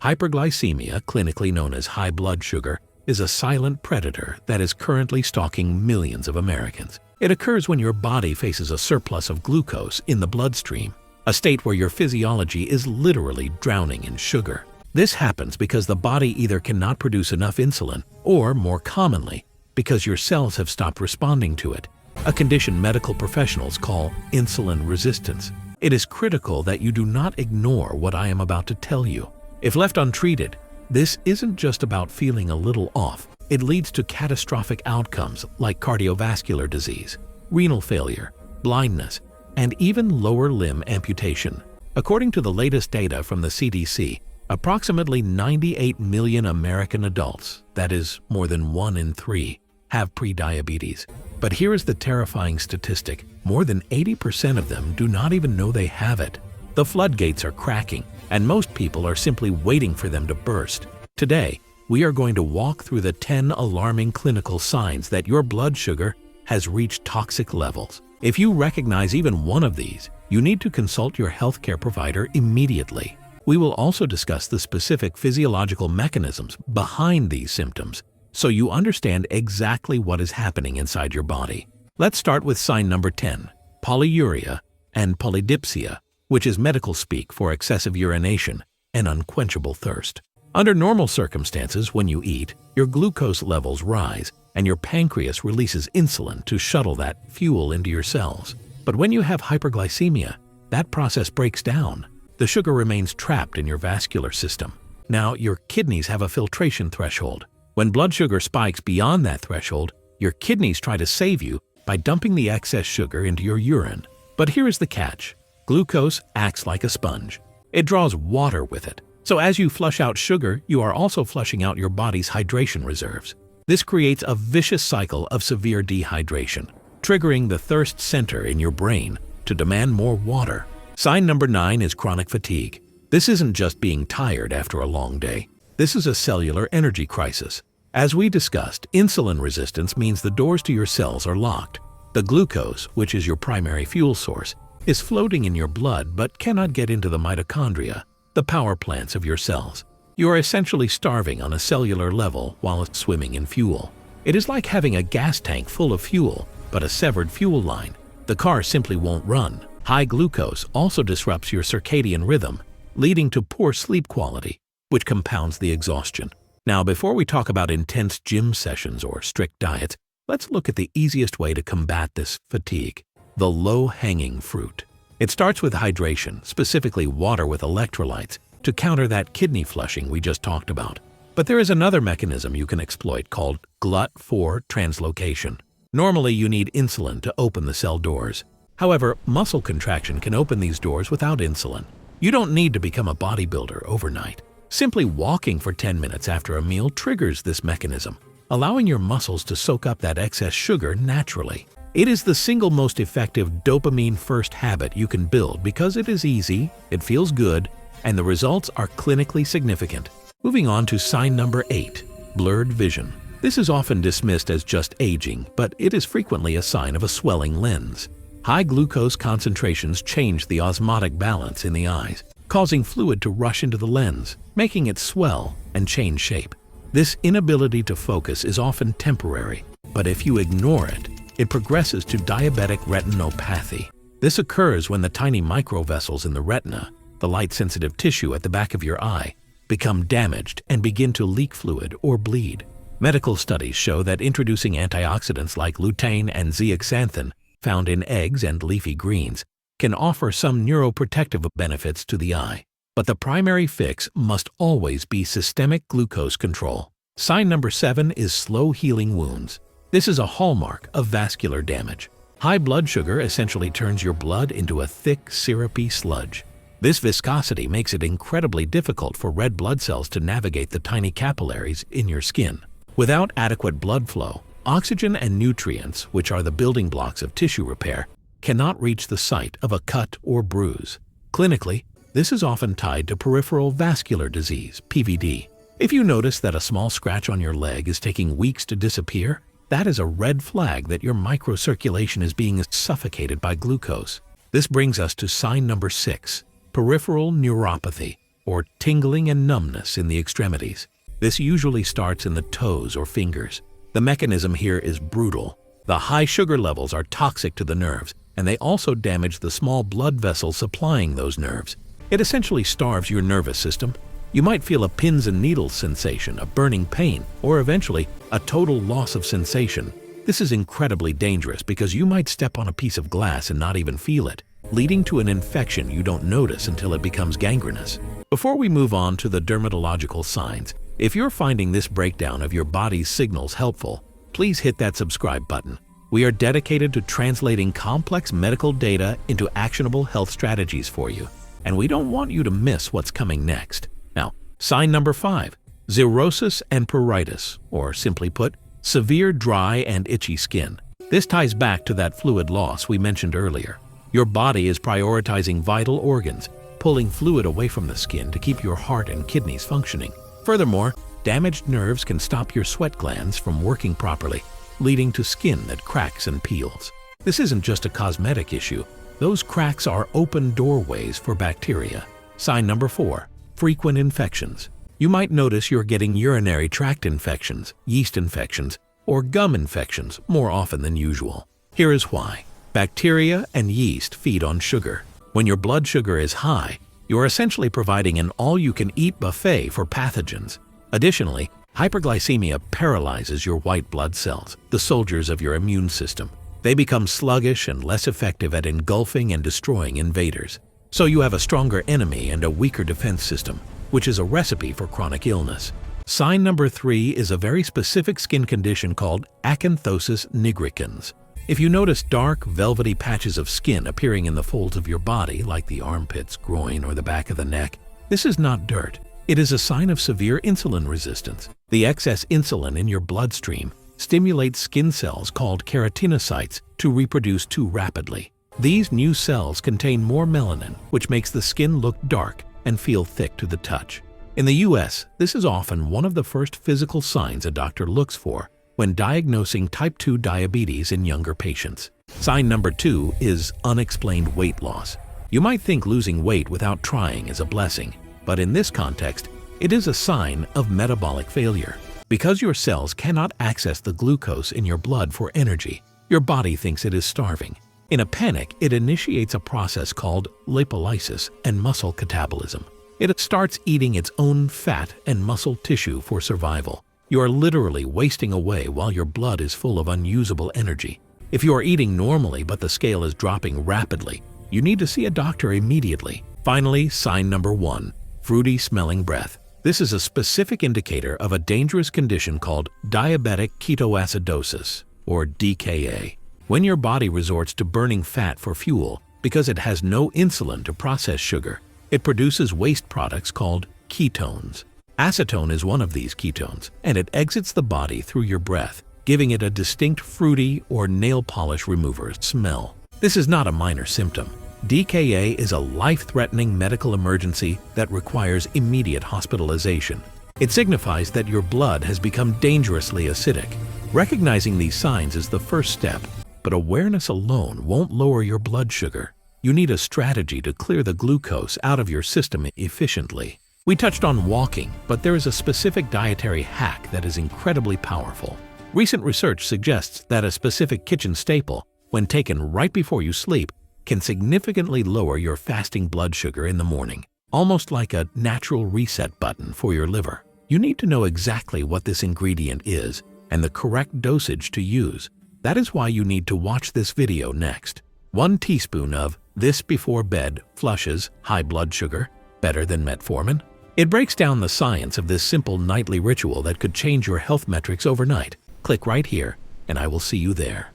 Hyperglycemia, clinically known as high blood sugar, is a silent predator that is currently stalking millions of Americans. It occurs when your body faces a surplus of glucose in the bloodstream, a state where your physiology is literally drowning in sugar. This happens because the body either cannot produce enough insulin or, more commonly, because your cells have stopped responding to it, a condition medical professionals call insulin resistance. It is critical that you do not ignore what I am about to tell you. If left untreated, this isn't just about feeling a little off. It leads to catastrophic outcomes like cardiovascular disease, renal failure, blindness, and even lower limb amputation. According to the latest data from the CDC, approximately 98 million American adults, that is more than 1 in 3, have prediabetes. But here is the terrifying statistic: more than 80% of them do not even know they have it. The floodgates are cracking, and most people are simply waiting for them to burst. Today, we are going to walk through the 10 alarming clinical signs that your blood sugar has reached toxic levels. If you recognize even one of these, you need to consult your healthcare provider immediately. We will also discuss the specific physiological mechanisms behind these symptoms, so you understand exactly what is happening inside your body. Let's start with sign number 10, polyuria and polydipsia, which is medical speak for excessive urination and unquenchable thirst. Under normal circumstances, when you eat, your glucose levels rise and your pancreas releases insulin to shuttle that fuel into your cells. But when you have hyperglycemia, that process breaks down. The sugar remains trapped in your vascular system. Now, your kidneys have a filtration threshold. When blood sugar spikes beyond that threshold, your kidneys try to save you by dumping the excess sugar into your urine. But here is the catch. Glucose acts like a sponge. It draws water with it. So as you flush out sugar, you are also flushing out your body's hydration reserves. This creates a vicious cycle of severe dehydration, triggering the thirst center in your brain to demand more water. Sign number 9 is chronic fatigue. This isn't just being tired after a long day. This is a cellular energy crisis. As we discussed, insulin resistance means the doors to your cells are locked. The glucose, which is your primary fuel source, is floating in your blood but cannot get into the mitochondria, the power plants of your cells. You are essentially starving on a cellular level while swimming in fuel. It is like having a gas tank full of fuel, but a severed fuel line. The car simply won't run. High glucose also disrupts your circadian rhythm, leading to poor sleep quality, which compounds the exhaustion. Now, before we talk about intense gym sessions or strict diets, let's look at the easiest way to combat this fatigue: the low-hanging fruit. It starts with hydration, specifically water with electrolytes, to counter that kidney flushing we just talked about. But there is another mechanism you can exploit called GLUT4 translocation. Normally, you need insulin to open the cell doors. However, muscle contraction can open these doors without insulin. You don't need to become a bodybuilder overnight. Simply walking for 10 minutes after a meal triggers this mechanism, allowing your muscles to soak up that excess sugar naturally. It is the single most effective dopamine-first habit you can build because it is easy, it feels good, and the results are clinically significant. Moving on to sign number 8, blurred vision. This is often dismissed as just aging, but it is frequently a sign of a swelling lens. High glucose concentrations change the osmotic balance in the eyes, causing fluid to rush into the lens, making it swell and change shape. This inability to focus is often temporary, but if you ignore it, it progresses to diabetic retinopathy. This occurs when the tiny microvessels in the retina, the light-sensitive tissue at the back of your eye, become damaged and begin to leak fluid or bleed. Medical studies show that introducing antioxidants like lutein and zeaxanthin, found in eggs and leafy greens, can offer some neuroprotective benefits to the eye. But the primary fix must always be systemic glucose control. Sign number 7 is slow healing wounds. This is a hallmark of vascular damage. High blood sugar essentially turns your blood into a thick, syrupy sludge. This viscosity makes it incredibly difficult for red blood cells to navigate the tiny capillaries in your skin. Without adequate blood flow, oxygen and nutrients, which are the building blocks of tissue repair, cannot reach the site of a cut or bruise. Clinically, this is often tied to peripheral vascular disease, PVD. If you notice that a small scratch on your leg is taking weeks to disappear, that is a red flag that your microcirculation is being suffocated by glucose. This brings us to sign number 6, peripheral neuropathy. or tingling and numbness in the extremities. This usually starts in the toes or fingers. The mechanism here is brutal. The high sugar levels are toxic to the nerves, and they also damage the small blood vessels supplying those nerves. It essentially starves your nervous system. You might feel a pins and needles sensation, a burning pain, or eventually a total loss of sensation. This is incredibly dangerous because you might step on a piece of glass and not even feel it, leading to an infection you don't notice until it becomes gangrenous. Before we move on to the dermatological signs, if you're finding this breakdown of your body's signals helpful, please hit that subscribe button. We are dedicated to translating complex medical data into actionable health strategies for you, and we don't want you to miss what's coming next. Now, sign number 5, xerosis and pruritus, or simply put, severe dry and itchy skin. This ties back to that fluid loss we mentioned earlier. Your body is prioritizing vital organs, pulling fluid away from the skin to keep your heart and kidneys functioning. Furthermore, damaged nerves can stop your sweat glands from working properly, leading to skin that cracks and peels. This isn't just a cosmetic issue. Those cracks are open doorways for bacteria. Sign number 4, frequent infections. You might notice you're getting urinary tract infections, yeast infections, or gum infections more often than usual. Here is why. Bacteria and yeast feed on sugar. When your blood sugar is high, you're essentially providing an all-you-can-eat buffet for pathogens. Additionally, hyperglycemia paralyzes your white blood cells, the soldiers of your immune system. They become sluggish and less effective at engulfing and destroying invaders. So you have a stronger enemy and a weaker defense system, which is a recipe for chronic illness. Sign number 3 is a very specific skin condition called Acanthosis nigricans. If you notice dark, velvety patches of skin appearing in the folds of your body, like the armpits, groin, or the back of the neck, this is not dirt. It is a sign of severe insulin resistance. The excess insulin in your bloodstream stimulates skin cells called keratinocytes to reproduce too rapidly. These new cells contain more melanin, which makes the skin look dark and feel thick to the touch. In the US, this is often one of the first physical signs a doctor looks for when diagnosing type 2 diabetes in younger patients. Sign number 2 is unexplained weight loss. You might think losing weight without trying is a blessing, but in this context, it is a sign of metabolic failure. Because your cells cannot access the glucose in your blood for energy, your body thinks it is starving. In a panic, it initiates a process called lipolysis and muscle catabolism. It starts eating its own fat and muscle tissue for survival. You are literally wasting away while your blood is full of unusable energy. If you are eating normally but the scale is dropping rapidly, you need to see a doctor immediately. Finally, sign number 1, fruity smelling breath. This is a specific indicator of a dangerous condition called diabetic ketoacidosis, or DKA. When your body resorts to burning fat for fuel because it has no insulin to process sugar, it produces waste products called ketones. Acetone is one of these ketones, and it exits the body through your breath, giving it a distinct fruity or nail polish remover smell. This is not a minor symptom. DKA is a life-threatening medical emergency that requires immediate hospitalization. It signifies that your blood has become dangerously acidic. Recognizing these signs is the first step, but awareness alone won't lower your blood sugar. You need a strategy to clear the glucose out of your system efficiently. We touched on walking, but there is a specific dietary hack that is incredibly powerful. Recent research suggests that a specific kitchen staple, when taken right before you sleep, can significantly lower your fasting blood sugar in the morning, almost like a natural reset button for your liver. You need to know exactly what this ingredient is and the correct dosage to use. That is why you need to watch this video next. 1 teaspoon of this before bed flushes high blood sugar better than metformin. It breaks down the science of this simple nightly ritual that could change your health metrics overnight. Click right here, and I will see you there.